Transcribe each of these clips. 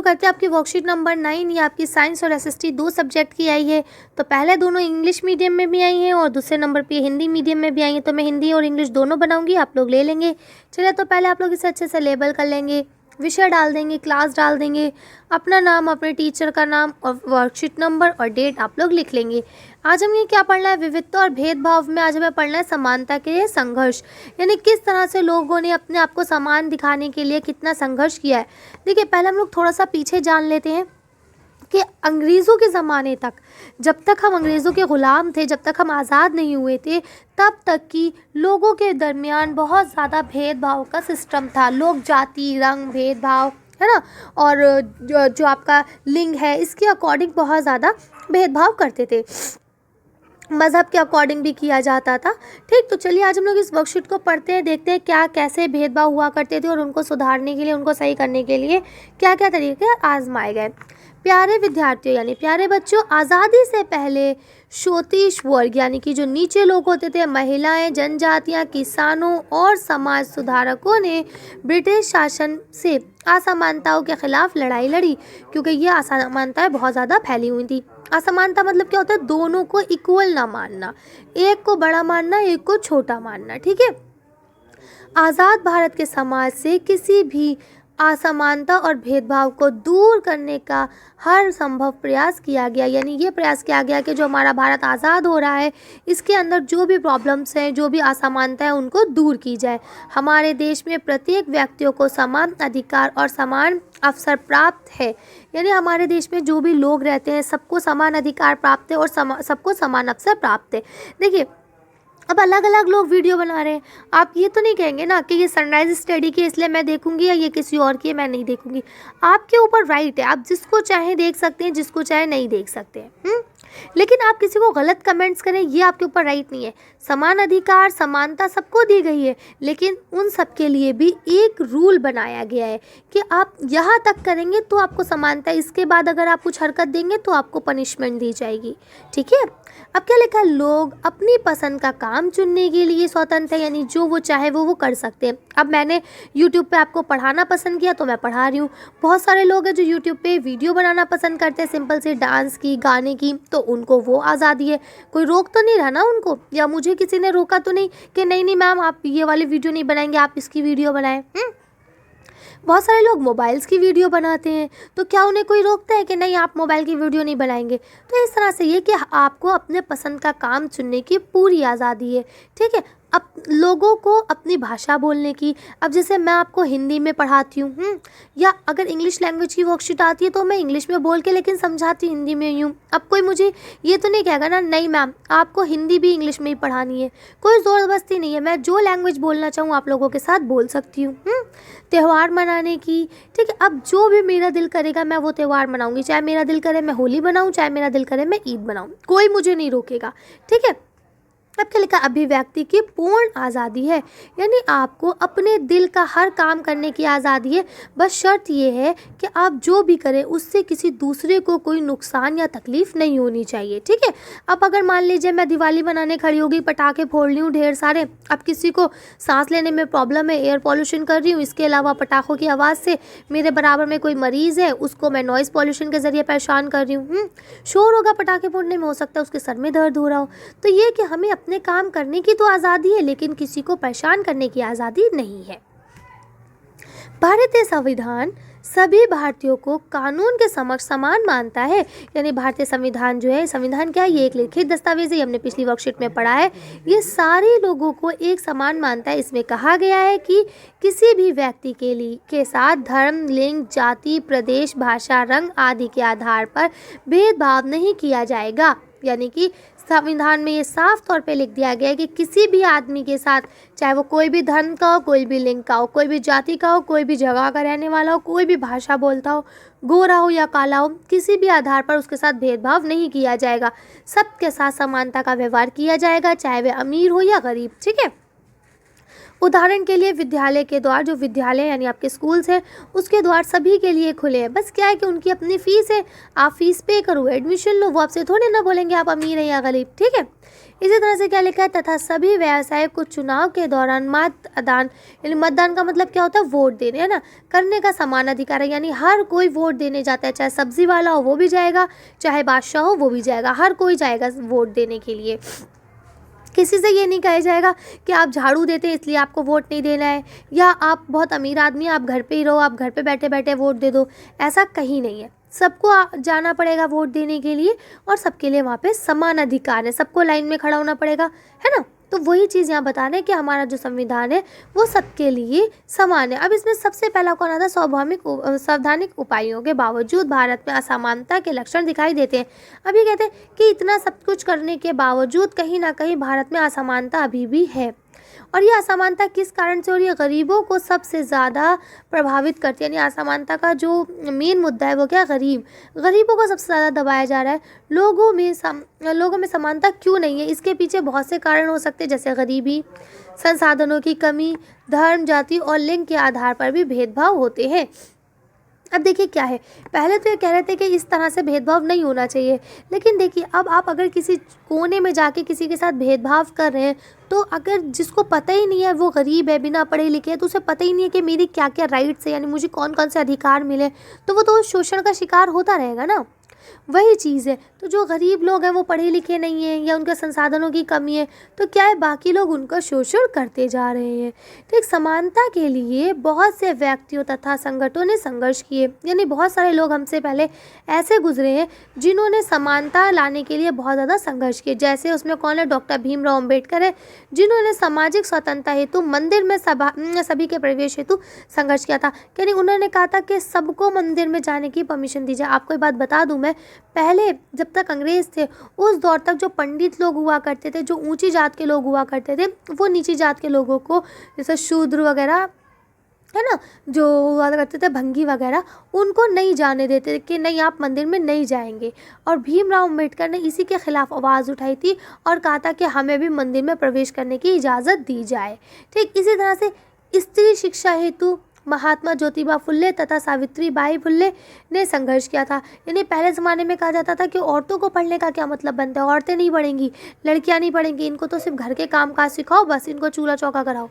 करते हैं आपकी वर्कशीट नंबर 9। ये आपकी साइंस और एसएसटी 2 सब्जेक्ट की आई है। तो पहले दोनों इंग्लिश मीडियम में भी आई हैं और दूसरे नंबर पे हिंदी मीडियम में भी आई हैं। तो मैं हिंदी और इंग्लिश दोनों बनाऊंगी, आप लोग ले लेंगे। चलिए, तो पहले आप लोग इसे अच्छे से लेबल कर लेंगे, विषय डाल देंगे, क्लास डाल देंगे, अपना नाम, अपने टीचर का नाम और वर्कशीट नंबर और डेट आप लोग लिख लेंगे। आज हमें क्या पढ़ना है? विविधता और भेदभाव में आज हमें पढ़ना है समानता के लिए संघर्ष, यानी किस तरह से लोगों ने अपने आप को समान दिखाने के लिए कितना संघर्ष किया है। देखिए, पहले हम लोग थोड़ा सा पीछे जान लेते हैं कि अंग्रेज़ों के ज़माने तक, जब तक हम अंग्रेज़ों के ग़ुलाम थे, जब तक हम आज़ाद नहीं हुए थे, तब तक की लोगों के दरमियान बहुत ज़्यादा भेदभाव का सिस्टम था। लोग जाति, रंग, भेदभाव, है ना, और जो आपका लिंग है, इसके अकॉर्डिंग बहुत ज़्यादा भेदभाव करते थे। मज़हब के अकॉर्डिंग भी किया जाता था। ठीक, तो चलिए आज हम लोग इस वर्कशीट को पढ़ते हैं, देखते हैं क्या कैसे भेदभाव हुआ करते थे और उनको सुधारने के लिए, उनको सही करने के लिए क्या क्या तरीके आजमाए गए। प्यारे विद्यार्थियों यानी प्यारे बच्चों, आज़ादी से पहले शोतिश वर्ग यानी कि जो नीचे लोग होते थे, महिलाएं, जनजातियां, किसानों और समाज सुधारकों ने ब्रिटिश शासन से असमानताओं के खिलाफ लड़ाई लड़ी, क्योंकि ये असमानताएं बहुत ज़्यादा फैली हुई थी। असमानता मतलब क्या होता है? दोनों को इक्वल ना मानना, एक को बड़ा मानना, एक को छोटा मानना। ठीक है, आज़ाद भारत के समाज से किसी भी असमानता और भेदभाव को दूर करने का हर संभव प्रयास किया गया, यानी ये प्रयास किया गया कि जो हमारा भारत आज़ाद हो रहा है, इसके अंदर जो भी प्रॉब्लम्स हैं, जो भी असमानता है, उनको दूर की जाए। हमारे देश में प्रत्येक व्यक्तियों को समान अधिकार और समान अवसर प्राप्त है, यानी हमारे देश में जो भी लोग रहते हैं, सबको समान अधिकार प्राप्त है और सबको समान अवसर प्राप्त है। देखिए, अब अलग अलग लोग वीडियो बना रहे हैं, आप ये तो नहीं कहेंगे ना कि ये सनराइज स्टडी की इसलिए मैं देखूंगी या ये किसी और की मैं नहीं देखूंगी। आपके ऊपर राइट है, आप जिसको चाहे देख सकते हैं, जिसको चाहे नहीं देख सकते हैं। लेकिन आप किसी को गलत कमेंट्स करें, ये आपके ऊपर राइट नहीं है। समान अधिकार, समानता सबको दी गई है, लेकिन उन सब के लिए भी एक रूल बनाया गया है कि आप यहाँ तक करेंगे तो आपको समानता है, इसके बाद अगर आप कुछ हरकत देंगे तो आपको पनिशमेंट दी जाएगी। ठीक है, अब क्या लिखा है? लोग अपनी पसंद का काम चुनने के लिए स्वतंत्र है, यानी जो वो चाहे वो कर सकते हैं। अब मैंने यूट्यूब पे आपको पढ़ाना पसंद किया तो मैं पढ़ा रही हूँ। बहुत सारे लोग हैं जो यूट्यूब पे वीडियो बनाना पसंद करते हैं, सिंपल से डांस की, गाने की, तो उनको वो आज़ादी है, कोई रोक तो नहीं रहा ना उनको, या मुझे किसी ने रोका तो नहीं कि नहीं नहीं मैम आप ये वाली वीडियो नहीं बनाएंगे, आप इसकी वीडियो बनाएं। बहुत सारे लोग मोबाइल्स की वीडियो बनाते हैं, तो क्या उन्हें कोई रोकता है कि नहीं आप मोबाइल की वीडियो नहीं बनाएंगे? तो इस तरह से ये कि आपको अपने पसंद का काम चुनने की पूरी आज़ादी है। ठीक है, अब लोगों को अपनी भाषा बोलने की, अब जैसे मैं आपको हिंदी में पढ़ाती हूँ, या अगर इंग्लिश लैंग्वेज की वर्कशीट आती है तो मैं इंग्लिश में बोल के लेकिन समझाती हिंदी में यूँ। अब कोई मुझे ये तो नहीं कहेगा ना नहीं मैम आपको हिंदी भी इंग्लिश में ही पढ़ानी है, कोई ज़बरदस्ती नहीं है। मैं जो लैंग्वेज बोलना चाहूँ आप लोगों के साथ बोल सकती हूँ। त्यौहार मनाने की, ठीक है, अब जो भी मेरा दिल करेगा मैं वो त्यौहार मनाऊंगी, चाहे मेरा दिल करे मैं होली बनाऊँ, चाहे मेरा दिल करे मैं ईद बनाऊँ, कोई मुझे नहीं रोकेगा। ठीक है, अब क्या लिखा? अभिव्यक्ति की पूर्ण आज़ादी है, यानी आपको अपने दिल का हर काम करने की आज़ादी है, बस शर्त ये है कि आप जो भी करें उससे किसी दूसरे को कोई नुकसान या तकलीफ़ नहीं होनी चाहिए। ठीक है, अब अगर मान लीजिए मैं दिवाली मनाने खड़ी होगी, पटाखे फोड़ रही हूँ ढेर सारे, अब किसी को सांस लेने में प्रॉब्लम है, एयर पॉल्यूशन कर रही हूँ, इसके अलावा पटाखों की आवाज़ से मेरे बराबर में कोई मरीज़ है उसको मैं नॉइज़ पॉल्यूशन के ज़रिए परेशान कर रही हूँ, शोर होगा पटाखे फोड़ने में, हो सकता है उसके सर में दर्द हो रहा हो। तो ये कि हमें अपने काम करने की तो आज़ादी है, लेकिन किसी को परेशान करने की आज़ादी नहीं है। भारतीय संविधान सभी भारतीयों को कानून के समक्ष समान मानता है, यानी भारतीय संविधान जो है, संविधान क्या है? ये एक लिखित दस्तावेज है, हमने पिछली वर्कशीट में पढ़ा है। ये सारे लोगों को एक समान मानता है। इसमें कहा गया है कि किसी भी व्यक्ति के साथ धर्म, लिंग, जाति, प्रदेश, भाषा, रंग आदि के आधार पर भेदभाव नहीं किया जाएगा, यानी कि संविधान में ये साफ तौर पे लिख दिया गया है कि किसी भी आदमी के साथ, चाहे वो कोई भी धर्म का हो, कोई भी लिंग का हो, कोई भी जाति का हो, कोई भी जगह का रहने वाला हो, कोई भी भाषा बोलता हो, गोरा हो या काला हो, किसी भी आधार पर उसके साथ भेदभाव नहीं किया जाएगा। सबके साथ समानता का व्यवहार किया जाएगा, चाहे वे अमीर हो या गरीब। ठीक है, उदाहरण के लिए विद्यालय के द्वार, जो विद्यालय यानी आपके स्कूल्स हैं उसके द्वार सभी के लिए खुले हैं। बस क्या है कि उनकी अपनी फ़ीस है, आप फ़ीस पे करो, एडमिशन लो, वो आपसे थोड़ी ना बोलेंगे आप अमीर हैं या गरीब, ठीक है। इसी तरह से क्या लिखा है, तथा सभी व्यवसाय को चुनाव के दौरान मतदान, यानी मतदान का मतलब क्या होता है, वोट देने, है ना, करने का समान अधिकार है। यानी हर कोई वोट देने जाता है, चाहे सब्जी वाला हो वो भी जाएगा, चाहे बादशाह हो वो भी जाएगा, हर कोई जाएगा वोट देने के लिए। किसी से ये नहीं कहा जाएगा कि आप झाड़ू देते हैं इसलिए आपको वोट नहीं देना है, या आप बहुत अमीर आदमी हैं आप घर पे ही रहो, आप घर पे बैठे बैठे वोट दे दो, ऐसा कहीं नहीं है। सबको जाना पड़ेगा वोट देने के लिए, और सबके लिए वहाँ पे समान अधिकार है, सबको लाइन में खड़ा होना पड़ेगा, है ना। तो वही चीज़ यहाँ बता रहे हैं कि हमारा जो संविधान है वो सबके लिए समान है। अब इसमें सबसे पहला कौन आता है, संवैधानिक उपायों के बावजूद भारत में असमानता के लक्षण दिखाई देते हैं। अब ये कहते हैं कि इतना सब कुछ करने के बावजूद कहीं ना कहीं भारत में असमानता अभी भी है। और ये असमानता किस कारण से हो रही है, गरीबों को सबसे ज़्यादा प्रभावित करती है। यानी असमानता का जो मेन मुद्दा है वो क्या, गरीबों को सबसे ज़्यादा दबाया जा रहा है। लोगों में समानता क्यों नहीं है, इसके पीछे बहुत से कारण हो सकते हैं, जैसे गरीबी, संसाधनों की कमी, धर्म, जाति और लिंग के आधार पर भी भेदभाव होते हैं। अब देखिए क्या है, पहले तो ये कह रहे थे कि इस तरह से भेदभाव नहीं होना चाहिए, लेकिन देखिए अब आप अगर किसी कोने में जाके किसी के साथ भेदभाव कर रहे हैं, तो अगर जिसको पता ही नहीं है, वो गरीब है, बिना पढ़े लिखे है, तो उसे पता ही नहीं है कि मेरी क्या क्या राइट्स है, यानी मुझे कौन कौन से अधिकार मिले, तो वो तो शोषण का शिकार होता रहेगा ना। वही चीज़ है, तो जो गरीब लोग हैं वो पढ़े लिखे नहीं हैं या उनके संसाधनों की कमी है, तो क्या है, बाकी लोग उनका शोषण करते जा रहे हैं। ठीक, समानता के लिए बहुत से व्यक्तियों तथा संगठनों ने संघर्ष किए, यानी बहुत सारे लोग हमसे पहले ऐसे गुजरे हैं जिन्होंने समानता लाने के लिए बहुत ज़्यादा संघर्ष किए। जैसे उसमें कौन है, डॉक्टर भीमराव अम्बेडकर है, जिन्होंने सामाजिक स्वतंत्रता हेतु मंदिर में सभी के प्रवेश हेतु संघर्ष किया था। यानी उन्होंने कहा था कि सबको मंदिर में जाने की परमिशन दी जाए। आपको एक बात बता दूं, मैं पहले जब तक अंग्रेज़ थे उस दौर तक जो पंडित लोग हुआ करते थे, जो ऊंची जात के लोग हुआ करते थे, वो नीची जात के लोगों को, जैसे शूद्र वगैरह है ना, जो हुआ करते थे भंगी वगैरह, उनको नहीं जाने देते थे कि नहीं आप मंदिर में नहीं जाएंगे। और भीमराव अम्बेडकर ने इसी के खिलाफ आवाज़ उठाई थी और कहा था कि हमें भी मंदिर में प्रवेश करने की इजाज़त दी जाए। ठीक इसी तरह से स्त्री शिक्षा हेतु महात्मा ज्योतिबा फुल्ले तथा सावित्री बाई फुल्ले ने संघर्ष किया था। यानी पहले ज़माने में कहा जाता था कि औरतों को पढ़ने का क्या मतलब बनता है, औरतें नहीं पढ़ेंगी, लड़कियां नहीं पढ़ेंगी, इनको तो सिर्फ घर के काम काज सिखाओ, बस इनको चूल्हा चौका कराओ।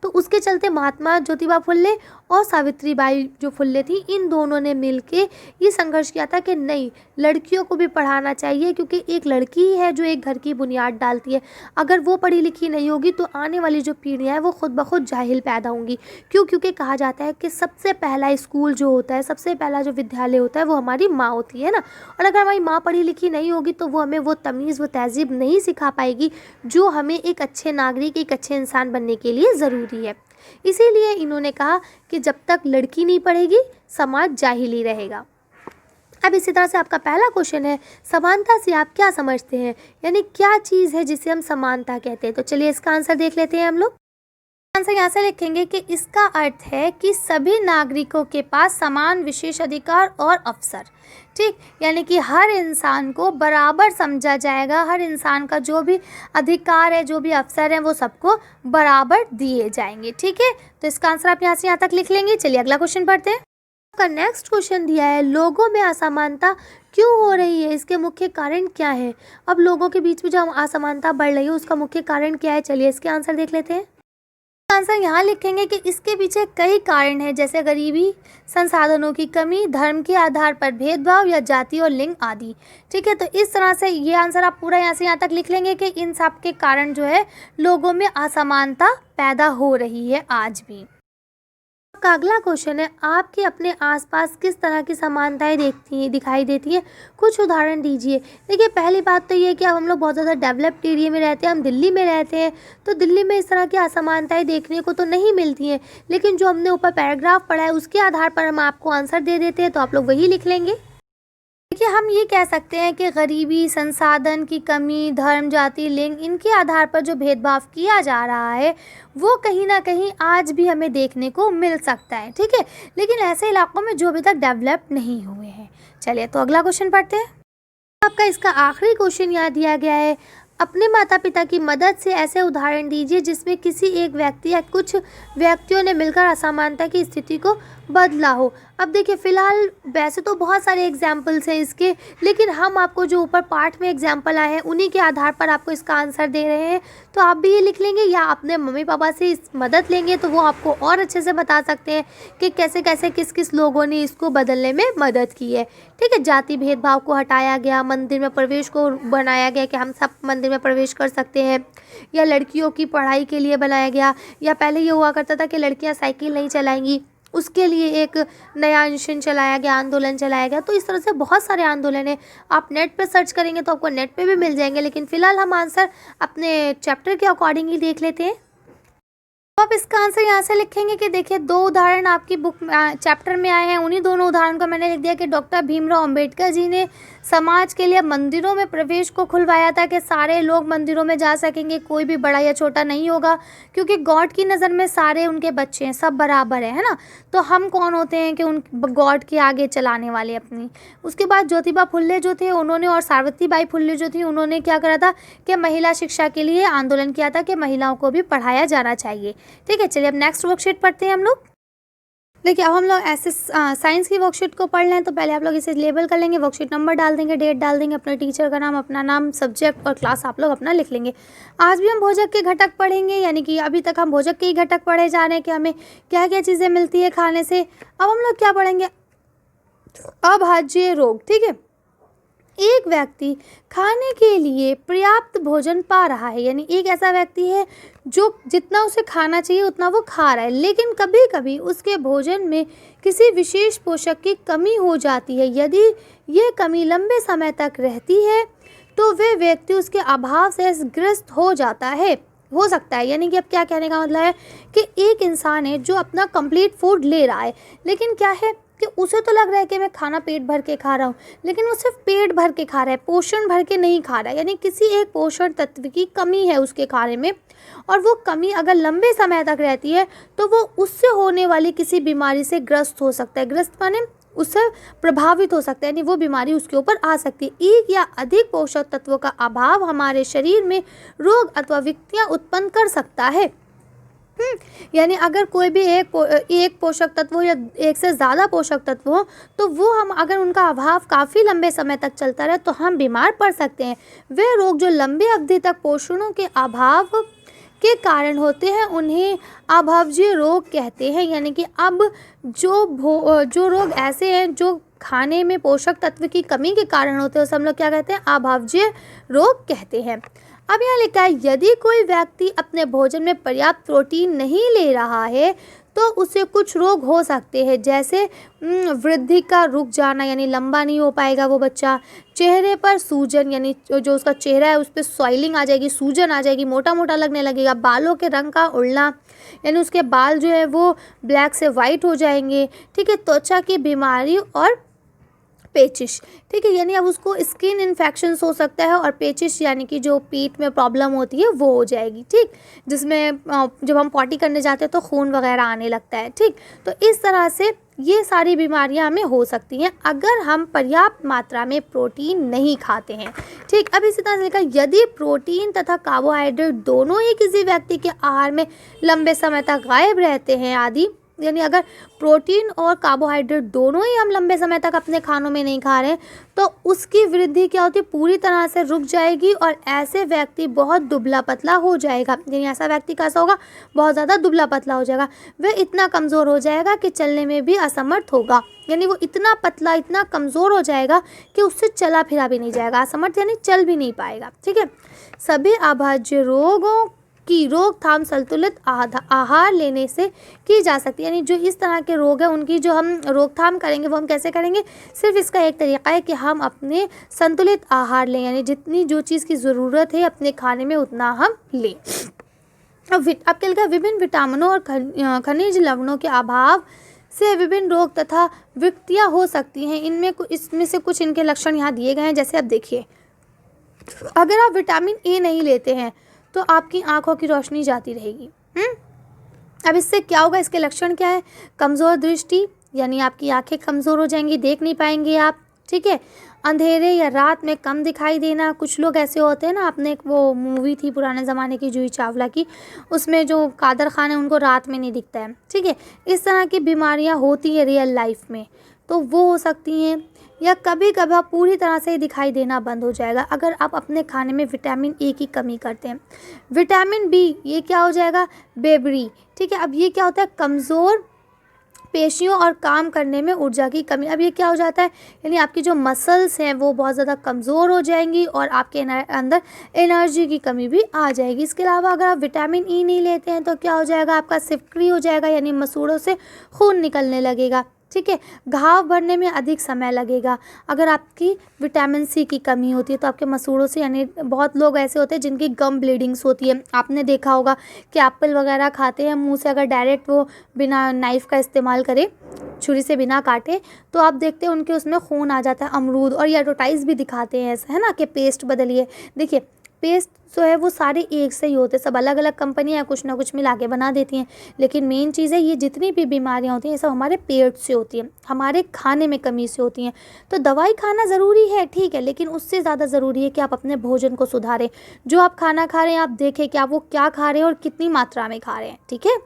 तो उसके चलते महात्मा ज्योतिबा फुल्ले और सावित्री बाई जो फुल्ले थी, इन दोनों ने मिलके ये संघर्ष किया था कि नहीं, लड़कियों को भी पढ़ाना चाहिए, क्योंकि एक लड़की ही है जो एक घर की बुनियाद डालती है। अगर वो पढ़ी लिखी नहीं होगी तो आने वाली जो पीढ़ियाँ हैं वो खुद ब खुद जाहिल पैदा होंगी। क्योंकि कहा जाता है कि सबसे पहला स्कूल जो होता है, सबसे पहला जो विद्यालय होता है वो हमारी माँ होती है ना। और अगर हमारी माँ पढ़ी लिखी नहीं होगी तो वो हमें वो तमीज़, वो तहज़ीब नहीं सिखा पाएगी जो हमें एक अच्छे नागरिक, एक अच्छे इंसान बनने के लिए ज़रूरी है। इसीलिए इन्होंने कहा कि जब तक लड़की नहीं पढ़ेगी समाज जाहिल ही रहेगा। अब इसी तरह से आपका पहला क्वेश्चन है, समानता से आप क्या समझते हैं, यानी क्या चीज़ है जिसे हम समानता कहते हैं। तो चलिए इसका आंसर देख लेते हैं हम लोग। आंसर यहाँ से लिखेंगे कि इसका अर्थ है कि सभी नागरिकों के पास समान विशेष अधिकार और अवसर। ठीक, यानी कि हर इंसान को बराबर समझा जाएगा, हर इंसान का जो भी अधिकार है, जो भी अवसर है, वो सबको बराबर दिए जाएंगे। ठीक है, तो इसका आंसर आप यहाँ से यहाँ तक लिख लेंगे। चलिए अगला क्वेश्चन पढ़ते हैं। का नेक्स्ट क्वेश्चन दिया है, लोगों में असमानता क्यों हो रही है, इसके मुख्य कारण क्या है। अब लोगों के बीच में जो असमानता बढ़ रही है उसका मुख्य कारण क्या है, चलिए इसके आंसर देख लेते हैं। आंसर यहाँ लिखेंगे कि इसके पीछे कई कारण हैं, जैसे गरीबी, संसाधनों की कमी, धर्म के आधार पर भेदभाव या जाति और लिंग आदि। ठीक है, तो इस तरह से ये आंसर आप पूरा यहाँ से यहाँ तक लिख लेंगे कि इन सब के कारण जो है लोगों में असमानता पैदा हो रही है आज भी। आपका अगला क्वेश्चन है, आपके अपने आसपास किस तरह की समानताएं दिखाई देती हैं, कुछ उदाहरण दीजिए। देखिए पहली बात तो ये है कि अब हम लोग बहुत ज़्यादा डेवलप्ड एरिया में रहते हैं, हम दिल्ली में रहते हैं, तो दिल्ली में इस तरह की असमानताएं देखने को तो नहीं मिलती हैं, लेकिन जो हमने ऊपर पैराग्राफ पढ़ा है उसके आधार पर हम आपको आंसर दे देते हैं, तो आप लोग वही लिख लेंगे। देखिए हम ये कह सकते हैं कि गरीबी, संसाधन की कमी, धर्म, जाति, लिंग, इनके आधार पर जो भेदभाव किया जा रहा है वो कहीं ना कहीं आज भी हमें देखने को मिल सकता है। ठीक है, लेकिन ऐसे इलाकों में जो अभी तक डेवलप नहीं हुए हैं। चलिए तो अगला क्वेश्चन पढ़ते हैं। आपका इसका आखिरी क्वेश्चन यहाँ दिया गया है, अपने माता पिता की मदद से ऐसे उदाहरण दीजिए जिसमें किसी एक व्यक्ति या कुछ व्यक्तियों ने मिलकर असमानता की स्थिति को बदला हो। अब देखिए, फ़िलहाल वैसे तो बहुत सारे एग्जाम्पल्स हैं इसके, लेकिन हम आपको जो ऊपर पार्ट में एग्जाम्पल आए हैं उन्हीं के आधार पर आपको इसका आंसर दे रहे हैं। तो आप भी ये लिख लेंगे या अपने मम्मी पापा से इस मदद लेंगे तो वो आपको और अच्छे से बता सकते हैं कि कैसे कैसे किस किस लोगों ने इसको बदलने में मदद की है। ठीक है, जाति भेदभाव को हटाया गया, मंदिर में प्रवेश को बनाया गया कि हम सब मंदिर में प्रवेश कर सकते हैं, या लड़कियों की पढ़ाई के लिए बनाया गया, या पहले ये हुआ करता था कि लड़कियां साइकिल नहीं चलाएंगी, उसके लिए एक नया मिशन चलाया गया, आंदोलन चलाया गया। तो इस तरह से बहुत सारे आंदोलन है, आप नेट पे सर्च करेंगे तो आपको नेट पे भी मिल जाएंगे, लेकिन फ़िलहाल हम आंसर अपने चैप्टर के अकॉर्डिंग ही देख लेते हैं। तो आप इसका आंसर यहाँ से लिखेंगे कि देखिए, दो उदाहरण आपकी बुक चैप्टर में आए हैं, उन्हीं दोनों उदाहरण को मैंने लिख दिया कि डॉक्टर भीमराव अंबेडकर जी ने समाज के लिए मंदिरों में प्रवेश को खुलवाया था कि सारे लोग मंदिरों में जा सकेंगे, कोई भी बड़ा या छोटा नहीं होगा, क्योंकि गॉड की नज़र में सारे उनके बच्चे हैं, सब बराबर है ना। तो हम कौन होते हैं कि उन गॉड के आगे चलाने वाले अपनी। उसके बाद ज्योतिबा फुल्ले जो थे उन्होंने, और सावित्रीबाई फुल्ले जो थी उन्होंने क्या करा था कि महिला शिक्षा के लिए आंदोलन किया था कि महिलाओं को भी पढ़ाया जाना चाहिए। ठीक है, चलिए अब नेक्स्ट वर्कशीट पढ़ते हैं हम लोग। देखिए, अब हम लोग ऐसे साइंस की वर्कशीट को पढ़ लें तो पहले आप लोग इसे लेबल कर लेंगे, वर्कशीट नंबर डाल देंगे, डेट डाल देंगे, अपने टीचर का नाम, अपना नाम, सब्जेक्ट और क्लास आप लोग अपना लिख लेंगे। आज भी हम भोजक के घटक पढ़ेंगे, यानी कि अभी तक हम भोजक के ही घटक पढ़े जा रहे हैं कि हमें क्या क्या चीज़ें मिलती है खाने से। अब हम लोग क्या पढ़ेंगे, अभाज्य रोग। ठीक है, एक व्यक्ति खाने के लिए पर्याप्त भोजन पा रहा है, यानी एक ऐसा व्यक्ति है जो जितना उसे खाना चाहिए उतना वो खा रहा है, लेकिन कभी कभी उसके भोजन में किसी विशेष पोषक की कमी हो जाती है। यदि ये कमी लंबे समय तक रहती है तो वह व्यक्ति उसके अभाव से ग्रस्त हो जाता है, हो सकता है। यानी कि अब क्या कहने का मतलब है कि एक इंसान है जो अपना कंप्लीट फूड ले रहा है, लेकिन क्या है कि उसे तो लग रहा है कि मैं खाना पेट भर के खा रहा हूँ, लेकिन वो सिर्फ पेट भर के खा रहा है, पोषण भर के नहीं खा रहा है, यानी किसी एक पोषण तत्व की कमी है उसके खाने में। और वो कमी अगर लंबे समय तक रहती है तो वो उससे होने वाली किसी बीमारी से ग्रस्त हो सकता है। ग्रस्त माने उससे प्रभावित हो सकता है, यानी वो बीमारी उसके ऊपर आ सकती है। एक या अधिक पोषक तत्वों का अभाव हमारे शरीर में रोग अथवा विकृतियाँ उत्पन्न कर सकता है। यानी अगर कोई भी एक पोषक तत्व हो या एक से ज़्यादा पोषक तत्व हो तो वो हम अगर उनका अभाव काफ़ी लंबे समय तक चलता रहे तो हम बीमार पड़ सकते हैं। वे रोग जो लंबे अवधि तक पोषणों के अभाव के कारण होते हैं उन्हें अभाज्य रोग कहते हैं। यानी कि अब जो रोग ऐसे हैं जो खाने में पोषक तत्व की कमी के कारण होते हैं उसे हम लोग क्या कहते हैं, अभाज्य रोग कहते हैं। अब यहाँ लिखा है, यदि कोई व्यक्ति अपने भोजन में पर्याप्त प्रोटीन नहीं ले रहा है तो उसे कुछ रोग हो सकते हैं, जैसे वृद्धि का रुक जाना, यानी लंबा नहीं हो पाएगा वो बच्चा। चेहरे पर सूजन, यानी जो उसका चेहरा है उस पर सॉइलिंग आ जाएगी, सूजन आ जाएगी, मोटा मोटा लगने लगेगा। बालों के रंग का उड़ना, यानी उसके बाल जो है वो ब्लैक से वाइट हो जाएंगे। ठीक है, त्वचा की बीमारी और पेचिश। ठीक है, यानी अब उसको स्किन इन्फेक्शंस हो सकता है, और पेचिश यानी कि जो पेट में प्रॉब्लम होती है वो हो जाएगी। ठीक, जिसमें जब हम पॉटी करने जाते हैं तो खून वगैरह आने लगता है। ठीक, तो इस तरह से ये सारी बीमारियां हमें हो सकती हैं अगर हम पर्याप्त मात्रा में प्रोटीन नहीं खाते हैं। ठीक, अब इसी तरह से लिखा, यदि प्रोटीन तथा कार्बोहाइड्रेट दोनों ही किसी व्यक्ति के आहार में लंबे समय तक गायब रहते हैं आदि, यानी अगर प्रोटीन और कार्बोहाइड्रेट दोनों ही हम लंबे समय तक अपने खानों में नहीं खा रहे हैं तो उसकी वृद्धि क्या होती है, पूरी तरह से रुक जाएगी, और ऐसे व्यक्ति बहुत दुबला पतला हो जाएगा। यानी ऐसा व्यक्ति कैसा होगा, बहुत ज़्यादा दुबला पतला हो जाएगा। वह इतना कमज़ोर हो जाएगा कि चलने में भी असमर्थ होगा, यानी वो इतना पतला, इतना कमज़ोर हो जाएगा कि उससे चला फिरा भी नहीं जाएगा। असमर्थ यानी चल भी नहीं पाएगा। ठीक है, सभी अभाज्य रोगों की रोकथाम संतुलित आहार लेने से की जा सकती है। यानी जो इस तरह के रोग हैं उनकी जो हम रोकथाम करेंगे वो हम कैसे करेंगे, सिर्फ इसका एक तरीका है कि हम अपने संतुलित आहार लें, यानी जितनी जो चीज़ की ज़रूरत है अपने खाने में उतना हम लें। अब क्या लिखा, विभिन्न विटामिनों और खनिज लवणों के अभाव से विभिन्न रोग तथा विकृतियाँ हो सकती हैं। इसमें से कुछ इनके लक्षण यहाँ दिए गए हैं। जैसे अब देखिए, अगर आप विटामिन ए नहीं लेते हैं तो आपकी आंखों की रोशनी जाती रहेगी। अब इससे क्या होगा, इसके लक्षण क्या है, कमज़ोर दृष्टि, यानी आपकी आंखें कमज़ोर हो जाएंगी, देख नहीं पाएंगे आप। ठीक है, अंधेरे या रात में कम दिखाई देना, कुछ लोग ऐसे होते हैं ना, आपने एक वो मूवी थी पुराने ज़माने की जूही चावला की, उसमें जो कादर खान है उनको रात में नहीं दिखता है, ठीक है। इस तरह की बीमारियां होती है रियल लाइफ में, तो वो हो सकती हैं। या कभी कभार पूरी तरह से दिखाई देना बंद हो जाएगा अगर आप अपने खाने में विटामिन ए की कमी करते हैं। विटामिन बी, ये क्या हो जाएगा, बेबरी, ठीक है। अब ये क्या होता है, कमज़ोर पेशियों और काम करने में ऊर्जा की कमी। अब ये क्या हो जाता है, यानी आपकी जो मसल्स हैं वो बहुत ज़्यादा कमज़ोर हो जाएंगी और आपके अंदर एनर्जी की कमी भी आ जाएगी। इसके अलावा अगर आप विटामिन ई नहीं लेते हैं तो क्या हो जाएगा, आपका सिफ्क्री हो जाएगा, यानी मसूड़ों से खून निकलने लगेगा, ठीक है। घाव भरने में अधिक समय लगेगा। अगर आपकी विटामिन सी की कमी होती है तो आपके मसूड़ों से, यानी बहुत लोग ऐसे होते हैं जिनकी गम ब्लीडिंग्स होती है, आपने देखा होगा कि एप्पल वगैरह खाते हैं, मुंह से अगर डायरेक्ट वो बिना नाइफ़ का इस्तेमाल करे, छुरी से बिना काटे, तो आप देखते हैं उनके उसमें खून आ जाता है। अमरूद और ये एडवर्टाइज भी दिखाते हैं ऐसा, है ना, कि पेस्ट बदलिए। देखिए पेस्ट जो है वो सारे एक से ही होते हैं, सब अलग अलग कंपनियां कुछ ना कुछ मिला के बना देती हैं, लेकिन मेन चीज़ है ये जितनी भी बीमारियां होती हैं ये सब हमारे पेट से होती हैं, हमारे खाने में कमी से होती हैं। तो दवाई खाना ज़रूरी है, ठीक है, लेकिन उससे ज़्यादा ज़रूरी है कि आप अपने भोजन को सुधारें। जो आप खाना खा रहे हैं आप देखें कि आप वो क्या खा रहे हैं और कितनी मात्रा में खा रहे हैं, ठीक है।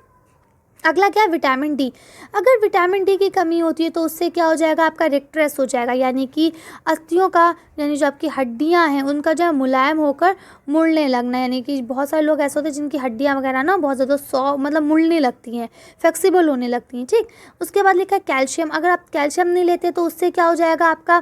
अगला क्या है, विटामिन डी। अगर विटामिन डी की कमी होती है तो उससे क्या हो जाएगा, आपका रिट्रेस हो जाएगा, यानी कि अस्थियों का, यानी जो आपकी हड्डियां हैं उनका जो है मुलायम होकर मुड़ने लगना, यानी कि बहुत सारे लोग ऐसे होते हैं जिनकी हड्डियां वगैरह ना बहुत ज़्यादा मतलब मुड़ने लगती हैं, फ्लेक्सिबल होने लगती हैं, ठीक। उसके बाद लिखा है कैल्शियम। अगर आप कैल्शियम नहीं लेते तो उससे क्या हो जाएगा, आपका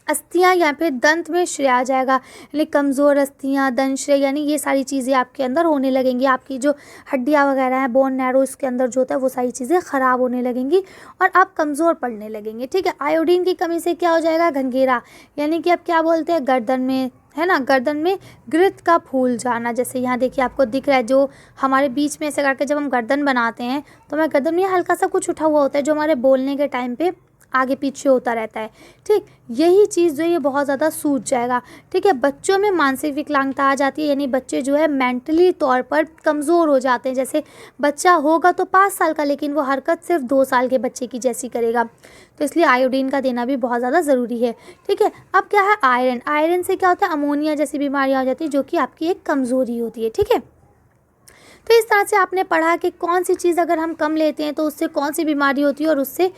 अस्थियाँ या फिर दंत में श्रेय आ जाएगा, यानी कमज़ोर अस्थियाँ, दंत श्रेय, यानी ये सारी चीज़ें आपके अंदर होने लगेंगी। आपकी जो हड्डियाँ वगैरह हैं, बोन नैरो, इसके अंदर जो होता है वो सारी चीज़ें ख़राब होने लगेंगी और आप कमज़ोर पड़ने लगेंगे, ठीक है। आयोडीन की कमी से क्या हो जाएगा, घंघेरा, यानी कि अब क्या बोलते हैं, गर्दन में, है ना, गर्दन में गिरत का फूल जाना। जैसे यहाँ देखिए आपको दिख रहा है, जो हमारे बीच में ऐसे करके जब हम गर्दन बनाते हैं तो हमारे गर्दन में हल्का सा कुछ उठा हुआ होता है जो हमारे बोलने के टाइम पे आगे पीछे होता रहता है, ठीक। यही चीज़ जो ये बहुत ज़्यादा सूज जाएगा, ठीक है। बच्चों में मानसिक विकलांगता आ जाती है, यानी बच्चे जो है मेंटली तौर पर कमज़ोर हो जाते हैं। जैसे बच्चा होगा तो 5 साल का, लेकिन वो हरकत सिर्फ 2 साल के बच्चे की जैसी करेगा, तो इसलिए आयोडीन का देना भी बहुत ज़्यादा ज़रूरी है, ठीक है। अब क्या है, आयरन। आयरन से क्या होता है, अमोनिया जैसी बीमारियाँ हो जाती है जो कि आपकी एक कमज़ोरी होती है, ठीक है। तो इस तरह से आपने पढ़ा कि कौन सी चीज़ अगर हम कम लेते हैं तो उससे कौन सी बीमारी होती है और उससे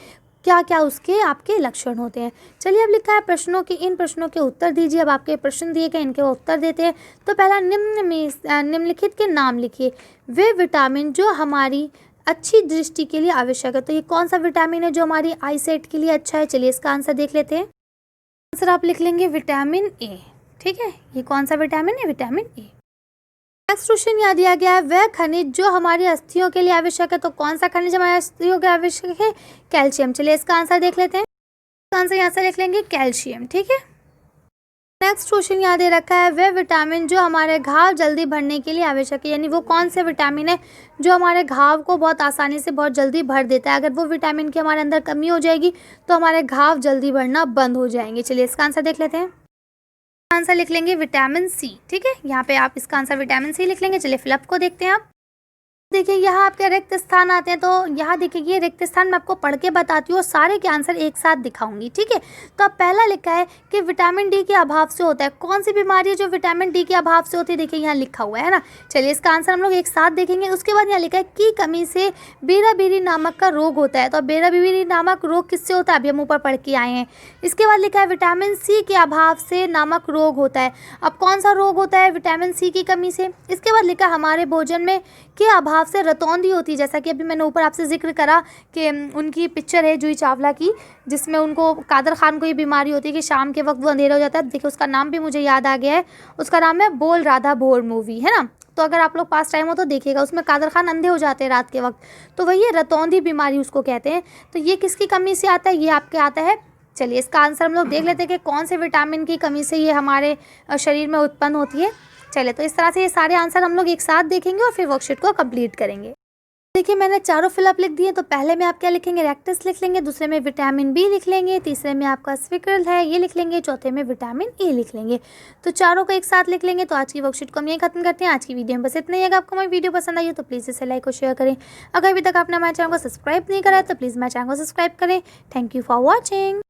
क्या क्या उसके आपके लक्षण होते हैं। चलिए अब लिखा है प्रश्नों के, इन प्रश्नों के उत्तर दीजिए। अब आपके प्रश्न दिए गए, इनके उत्तर देते हैं। तो पहला, निम्नलिखित के नाम लिखिए, वे विटामिन जो हमारी अच्छी दृष्टि के लिए आवश्यक है। तो ये कौन सा विटामिन है जो हमारी आई सेट के लिए अच्छा है, चलिए इसका आंसर देख लेते हैं। आंसर आप लिख लेंगे विटामिन ए, ठीक है। ये कौन सा विटामिन है, विटामिन ए। नेक्स्ट क्वेश्चन यहाँ दिया गया है, वह खनिज जो हमारी अस्थियों के लिए आवश्यक है। तो कौन सा खनिज हमारे अस्थियों के लिए आवश्यक है, कैल्शियम। चलिए इसका आंसर देख लेते हैं। इसका आंसर यहाँ से लिख लेंगे कैल्शियम, ठीक है। नेक्स्ट क्वेश्चन यहाँ दे रखा है, वह विटामिन जो हमारे घाव जल्दी भरने के लिए आवश्यक है, यानी वो कौन से विटामिन है जो हमारे घाव को बहुत आसानी से बहुत जल्दी भर देता है। अगर वो विटामिन की हमारे अंदर कमी हो जाएगी तो हमारे घाव जल्दी भरना बंद हो जाएंगे। चलिए इसका आंसर देख लेते हैं। आंसर लिख लेंगे विटामिन सी, ठीक है। यहाँ पे आप इसका आंसर विटामिन सी लिख लेंगे। चलिए फिलअप को देखते हैं। आप देखिए यहाँ आपके रिक्त स्थान आते हैं, तो यहाँ देखिए ये रिक्त स्थान मैं आपको पढ़ के बताती हूँ और सारे के आंसर एक साथ दिखाऊंगी, ठीक है। तो अब पहला लिखा है कि विटामिन डी के अभाव से होता है। कौन सी बीमारी है जो विटामिन डी के अभाव से होती है, देखिए यहाँ लिखा हुआ है ना। चलिए इसका आंसर हम लोग एक साथ देखेंगे। उसके बाद यहाँ लिखा है की कमी से बेराबेरी नामक का रोग होता है। तो बेराबेरी नामक रोग किससे होता है, अभी हम ऊपर पढ़ के आए हैं। इसके बाद लिखा है विटामिन सी के अभाव से नामक रोग होता है। अब कौन सा रोग होता है, विटामिन सी की कमी से। इसके बाद लिखा हमारे भोजन में के अभाव से रतौंधी होती है। जैसा कि अभी मैंने ऊपर आपसे जिक्र करा कि उनकी पिक्चर है जूही चावला की, जिसमें उनको कादर खान को ये बीमारी होती है कि शाम के वक्त वो अंधेरा हो जाता है। देखिए उसका नाम भी मुझे याद आ गया है, उसका नाम है बोल राधा भोर मूवी, है ना। तो अगर आप लोग पास टाइम हो तो देखिएगा, उसमें कादर खान अंधे हो जाते हैं रात के वक्त, तो वही है रतौंधी बीमारी उसको कहते हैं। तो ये किसकी कमी से आता है, ये आपके आता है। चलिए इसका आंसर हम लोग देख लेते हैं कि कौन से विटामिन की कमी से ये हमारे शरीर में उत्पन्न होती है। चलिए तो इस तरह से ये सारे आंसर हम लोग एक साथ देखेंगे और फिर वर्कशीट को कंप्लीट करेंगे। देखिए मैंने चारों फिलअप लिख दिए। तो पहले में आप क्या लिखेंगे, रेक्टस लिख लेंगे। दूसरे में विटामिन बी लिख लेंगे। तीसरे में आपका स्विकल है ये लिख लेंगे। चौथे में विटामिन ए लिख लेंगे। तो चारों को एक साथ लिख लेंगे। तो आज की वर्कशीट को हम यही खत्म करते हैं। आज की वीडियो में बस इतना ही। अगर आपको हमारी वीडियो पसंद आई हो तो प्लीज़ इसे लाइक और शेयर करें। अगर अभी तक आपने हमारे चैनल को सब्सक्राइब नहीं करा है तो प्लीज़ हमारे चैनल को सब्सक्राइब करें। Thank you for watching.